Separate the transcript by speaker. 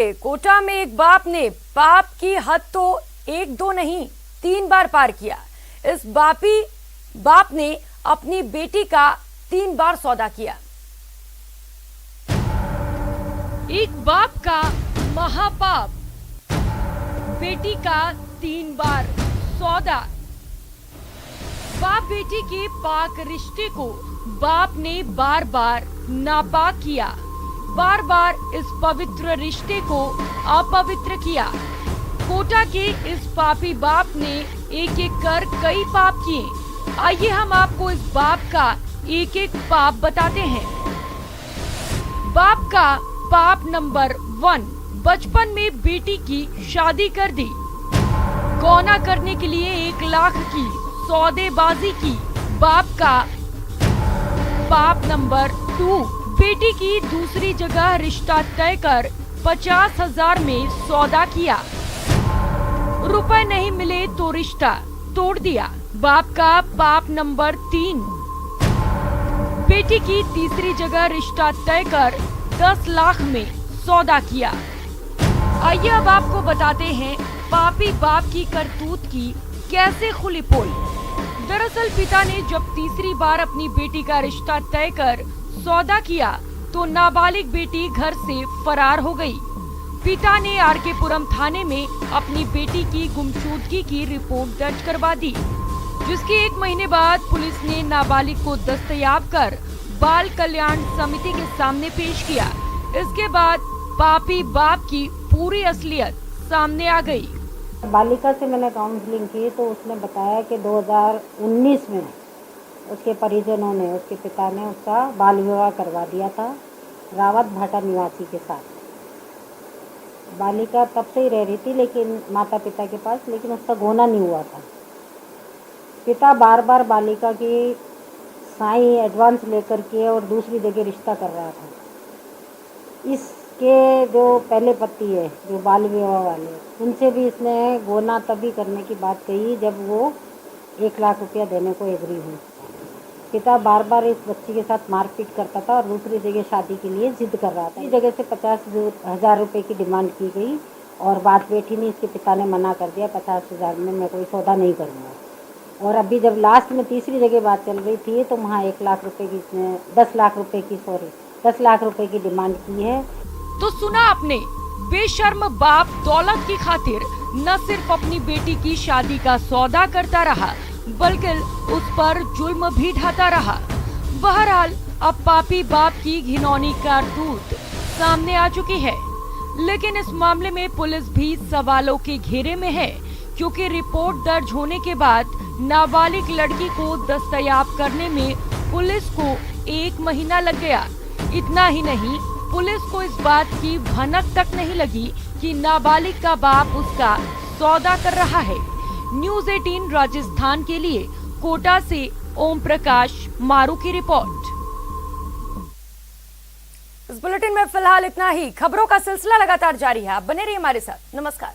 Speaker 1: कोटा में एक बाप ने पाप की हद तो एक दो नहीं 3 बार पार किया। इस बाप ने अपनी बेटी का 3 बार सौदा किया। एक बाप का महापाप, बेटी का 3 बार सौदा। बाप बेटी के पाक रिश्ते को बाप ने बार बार नापाक किया, बार बार इस पवित्र रिश्ते को अपवित्र किया। कोटा के इस पापी बाप ने एक एक कर कई पाप किए। आइए हम आपको इस बाप का एक एक पाप बताते हैं। बाप का पाप नंबर 1, बचपन में बेटी की शादी कर दी। गौना करने के लिए 1 लाख की सौदेबाजी की। बाप का पाप नंबर 2, बेटी की दूसरी जगह रिश्ता तय कर 50,000 में सौदा किया। रुपए नहीं मिले तो रिश्ता तोड़ दिया। बाप का पाप नंबर 3, बेटी की तीसरी जगह रिश्ता तय कर 10 लाख में सौदा किया। आइए अब आपको बताते हैं पापी बाप की करतूत की कैसे खुली पोल। दरअसल पिता ने जब तीसरी बार अपनी बेटी का रिश्ता तय कर सौदा किया तो नाबालिग बेटी घर से फरार हो गई। पिता ने आरकेपुरम थाने में अपनी बेटी की गुमशुदगी की रिपोर्ट दर्ज करवा दी, जिसके 1 महीने बाद पुलिस ने नाबालिग को दस्तयाब कर बाल कल्याण समिति के सामने पेश किया। इसके बाद पापी बाप की पूरी असलियत सामने आ गई।
Speaker 2: बालिका से मैंने काउंसलिंग की तो उसने बताया कि 2019 में उसके परिजनों ने, उसके पिता ने उसका बाल विवाह करवा दिया था रावत भाटा निवासी के साथ। बालिका तब से ही रह रही थी लेकिन माता पिता के पास, लेकिन उसका गोना नहीं हुआ था। पिता बार बार बालिका की साइन एडवांस लेकर के और दूसरी जगह रिश्ता कर रहा था। इसके जो पहले पति है, जो बाल विवाह वाले, उनसे भी इसने गोना तभी करने की बात कही जब वो 1 लाख रुपया देने को एग्री हुई। पिता बार बार इस बच्ची के साथ मारपीट करता था और दूसरी जगह शादी के लिए जिद कर रहा था। इस जगह से 50,000 रुपये की डिमांड की गई और बात बेटी ने, इसके पिता ने मना कर दिया, 50,000 में मैं कोई सौदा नहीं करूँगा। और अभी जब लास्ट में तीसरी जगह बात चल रही थी तो वहाँ 1 लाख रुपये की, इसने 10 लाख रुपये की डिमांड की है।
Speaker 1: तो सुना आपने, बेशर्म बाप दौलत की खातिर न सिर्फ अपनी बेटी की शादी का सौदा करता रहा बल्कि उस पर जुल्म भी ढाता रहा। बहरहाल अब पापी बाप की घिनौनी करतूत सामने आ चुकी है, लेकिन इस मामले में पुलिस भी सवालों के घेरे में है, क्योंकि रिपोर्ट दर्ज होने के बाद नाबालिग लड़की को दस्तयाब करने में पुलिस को 1 महीना लग गया। इतना ही नहीं, पुलिस को इस बात की भनक तक नहीं लगी कि नाबालिग का बाप उसका सौदा कर रहा है। न्यूज़ 18 राजस्थान के लिए कोटा से ओम प्रकाश मारू की रिपोर्ट। इस बुलेटिन में फिलहाल इतना ही। खबरों का सिलसिला लगातार जारी है, आप बने रहिए हमारे साथ। नमस्कार।